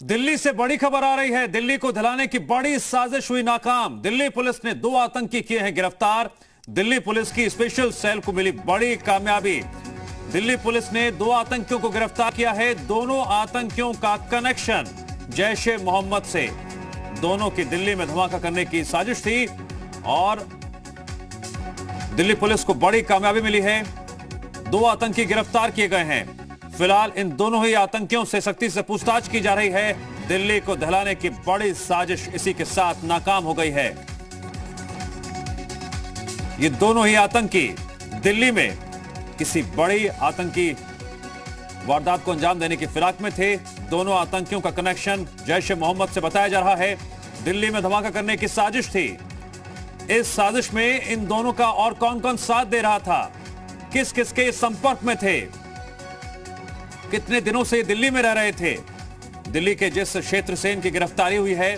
दिल्ली से बड़ी खबर आ रही है। दिल्ली को दहलाने की बड़ी साजिश हुई नाकाम। दिल्ली पुलिस ने 2 आतंकी किए हैं गिरफ्तार। दिल्ली पुलिस की स्पेशल सेल को मिली बड़ी कामयाबी। दिल्ली पुलिस ने 2 आतंकियों को गिरफ्तार किया है। दोनों आतंकियों का कनेक्शन जैश ए मोहम्मद से। दोनों की दिल्ली में धमाका करने की साजिश थी और दिल्ली पुलिस को बड़ी कामयाबी मिली है। 2 आतंकी गिरफ्तार किए गए हैं। फिलहाल इन दोनों ही आतंकियों से सख्ती से पूछताछ की जा रही है। दिल्ली को दहलाने की बड़ी साजिश इसी के साथ नाकाम हो गई है। ये दोनों ही आतंकी दिल्ली में किसी बड़ी आतंकी वारदात को अंजाम देने की फिराक में थे। दोनों आतंकियों का कनेक्शन जैश ए मोहम्मद से बताया जा रहा है। दिल्ली में धमाका करने की साजिश थी। इस साजिश में इन दोनों का और कौन कौन साथ दे रहा था, किस किस के संपर्क में थे, कितने दिनों से दिल्ली में रह रहे थे, दिल्ली के जिस क्षेत्र से इनकी गिरफ्तारी हुई है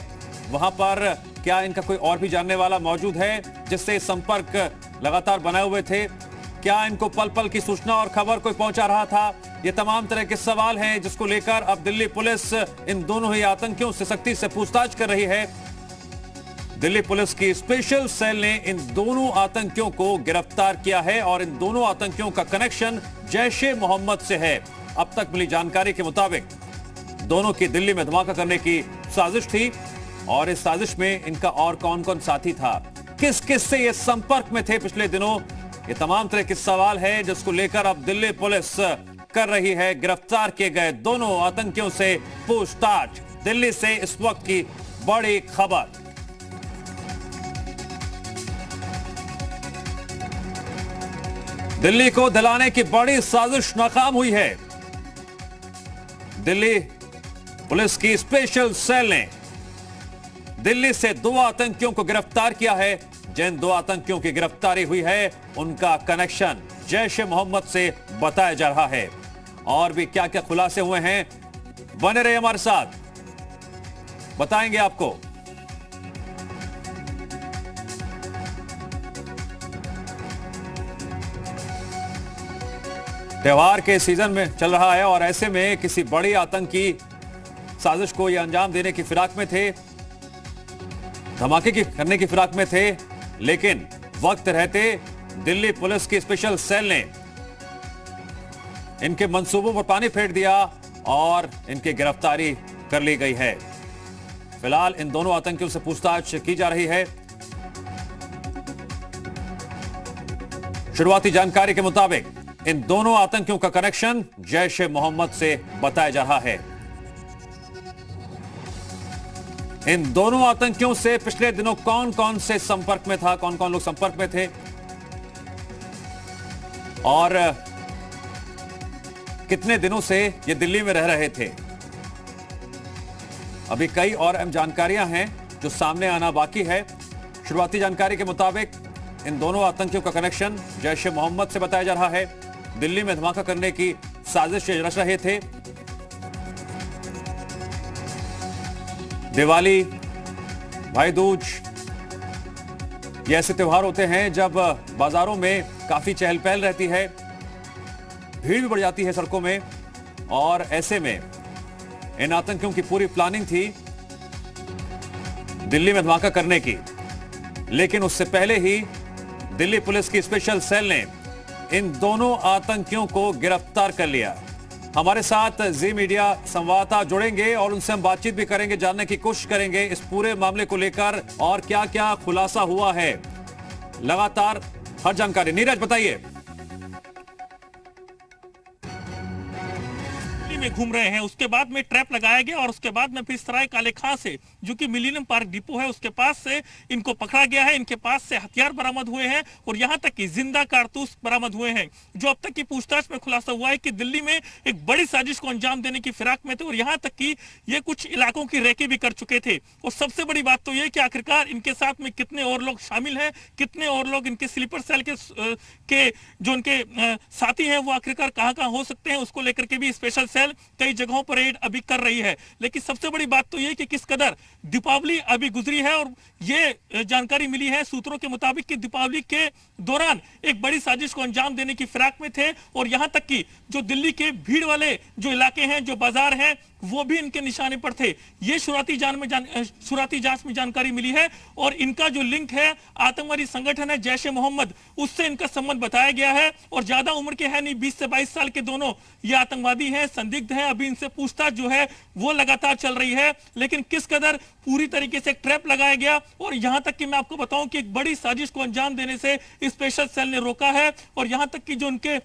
वहां पर क्या इनका कोई और भी जानने वाला मौजूद है जिससे संपर्क लगातार बनाए हुए थे, क्या इनको पल पल की सूचना और खबर कोई पहुंचा रहा था। ये तमाम तरह के सवाल हैं जिसको लेकर अब दिल्ली पुलिस इन दोनों ही आतंकियों से सख्ती से पूछताछ कर रही है। दिल्ली पुलिस की स्पेशल सेल ने इन दोनों आतंकियों को गिरफ्तार किया है और इन दोनों आतंकियों का कनेक्शन जैश ए मोहम्मद से है। अब तक मिली जानकारी के मुताबिक दोनों की दिल्ली में धमाका करने की साजिश थी और इस साजिश में इनका और कौन कौन साथी था, किस किस से ये संपर्क में थे पिछले दिनों, ये तमाम तरह के सवाल है जिसको लेकर अब दिल्ली पुलिस कर रही है गिरफ्तार किए गए दोनों आतंकियों से पूछताछ। दिल्ली से इस वक्त की बड़ी खबर। दिल्ली को दहलाने की बड़ी साजिश नाकाम हुई है। दिल्ली पुलिस की स्पेशल सेल ने दिल्ली से 2 आतंकियों को गिरफ्तार किया है। जिन 2 आतंकियों की गिरफ्तारी हुई है उनका कनेक्शन जैश ए मोहम्मद से बताया जा रहा है। और भी क्या क्या खुलासे हुए हैं, बने रहे हमारे साथ, बताएंगे आपको। त्योहार के सीजन में चल रहा है और ऐसे में किसी बड़ी आतंकी साजिश को यह अंजाम देने की फिराक में थे, धमाके की करने की फिराक में थे, लेकिन वक्त रहते दिल्ली पुलिस की स्पेशल सेल ने इनके मंसूबों पर पानी फेर दिया और इनकी गिरफ्तारी कर ली गई है। फिलहाल इन दोनों आतंकियों से पूछताछ की जा रही है। शुरुआती जानकारी के मुताबिक इन दोनों आतंकियों का कनेक्शन जैश ए मोहम्मद से बताया जा रहा है। इन दोनों आतंकियों से पिछले दिनों कौन कौन से संपर्क में था, कौन कौन लोग संपर्क में थे और कितने दिनों से ये दिल्ली में रह रहे थे। अभी कई और अहम जानकारियां हैं जो सामने आना बाकी है। शुरुआती जानकारी के मुताबिक इन दोनों आतंकियों का कनेक्शन जैश ए मोहम्मद से बताया जा रहा है। दिल्ली में धमाका करने की साजिश रच रहे थे। दिवाली, भाई दूज, ये ऐसे त्योहार होते हैं जब बाजारों में काफी चहल पहल रहती है, भीड़ भी बढ़ जाती है सड़कों में और ऐसे में इन आतंकियों की पूरी प्लानिंग थी दिल्ली में धमाका करने की। लेकिन उससे पहले ही दिल्ली पुलिस की स्पेशल सेल ने इन दोनों आतंकियों को गिरफ्तार कर लिया। हमारे साथ जी मीडिया संवाददाता जुड़ेंगे और उनसे हम बातचीत भी करेंगे, जानने की कोशिश करेंगे इस पूरे मामले को लेकर और क्या क्या खुलासा हुआ है। लगातार हर जानकारी, नीरज बताइए। में घूम रहे हैं, उसके बाद में ट्रैप लगाया गया और उसके बाद में फिर सराय काले खां से, जो कि मिलेनियम पार्क डिपो है, उसके पास से इनको पकड़ा गया है। इनके पास से हथियार बरामद हुए हैं और यहां तक कि जिंदा कारतूस बरामद हुए हैं। जो अब तक की पूछताछ में खुलासा हुआ है कि दिल्ली में एक बड़ी साजिश को अंजाम देने की फिराक में थे और यहां तक कि ये कुछ इलाकों की रेकी भी कर चुके थे। और सबसे बड़ी बात तो यह कि आखिरकार इनके साथ में कितने और लोग शामिल हैं, कितने और लोग इनके स्लीपर सेल के जो इनके साथी हैं वो आखिरकार कहां हो सकते हैं, उसको लेकर के भी स्पेशल सेल कई जगहों पर रेड अभी कर रही है। लेकिन सबसे बड़ी बात तो यह कि किस कदर दीपावली अभी गुजरी है और ये जानकारी मिली है सूत्रों के मुताबिक कि दीपावली के दौरान एक बड़ी साजिश को अंजाम देने की फिराक में थे और यहां तक कि जो दिल्ली के भीड़ वाले जो इलाके हैं, जो बाजार हैं, वो भी इनके निशाने पर थे। ये शुरुआती जांच में जानकारी मिली है और इनका जो लिंक है आतंकवादी संगठन है जैश ए मोहम्मद, उससे इनका संबंध बताया गया है। और ज्यादा उम्र के है नहीं, 20 से 22 साल के दोनों ये आतंकवादी हैं, संदिग्ध हैं। अभी इनसे पूछताछ जो है वो लगातार चल रही है, लेकिन किस कदर पूरी तरीके से ट्रैप लगाया गया और यहां तक कि मैं आपको बताऊं कि एक बड़ी साजिश को अंजाम देने से स्पेशल सेल ने रोका है और यहां तक कि जो उनके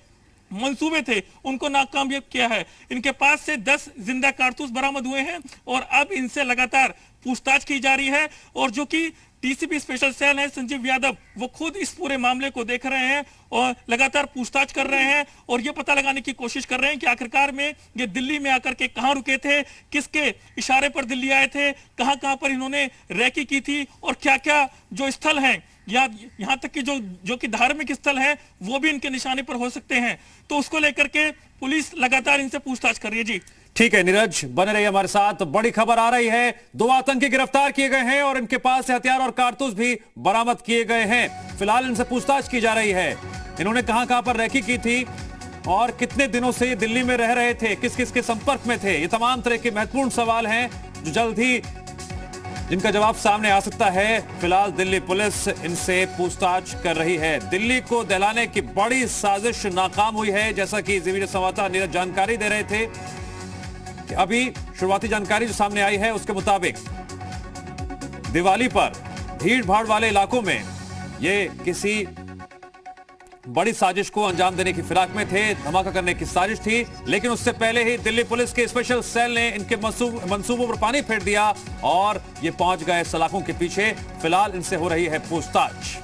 मंसूबे थे उनको नाकामयाब किया है। इनके पास से 10 जिंदा कारतूस बरामद हुए हैं और अब इनसे लगातार पूछताछ की जा रही है। और जो कि टीसीपी स्पेशल सेल है संजीव यादव, वो खुद इस पूरे मामले को देख रहे हैं और लगातार पूछताछ कर रहे हैं और ये पता लगाने की कोशिश कर रहे हैं कि आखिरकार में ये दिल्ली में आकर के कहां रुके थे, किसके इशारे पर दिल्ली आए थे, कहां पर इन्होंने रैकी की थी और क्या क्या जो स्थल हैं यहाँ तक कि जो कि धार्मिक स्थल है वो भी इनके निशाने पर हो सकते हैं। तो उसको लेकर के पुलिस लगातार इनसे पूछताछ कर रही है। जी ठीक है नीरज, बने रहिए हमारे साथ। बड़ी खबर आ रही है, 2 आतंकी गिरफ्तार किए गए हैं और इनके पास से हथियार और कारतूस भी बरामद किए गए हैं। फिलहाल इनसे पूछताछ की जा रही है, इन्होंने कहां पर रैकी की थी और कितने दिनों से ये दिल्ली में रह रहे थे, किस किस के संपर्क में थे। ये तमाम तरह के महत्वपूर्ण सवाल हैं जो जल्द ही जिनका जवाब सामने आ सकता है। फिलहाल दिल्ली पुलिस इनसे पूछताछ कर रही है। दिल्ली को दहलाने की बड़ी साजिश नाकाम हुई है, जैसा कि वीडियो संवाददाता नीरज जानकारी दे रहे थे कि अभी शुरुआती जानकारी जो सामने आई है उसके मुताबिक दिवाली पर भीड़ भाड़ वाले इलाकों में ये किसी बड़ी साजिश को अंजाम देने की फिराक में थे, धमाका करने की साजिश थी। लेकिन उससे पहले ही दिल्ली पुलिस के स्पेशल सेल ने इनके मंसूबों पर पानी फेर दिया और ये पहुंच गए सलाखों के पीछे। फिलहाल इनसे हो रही है पूछताछ।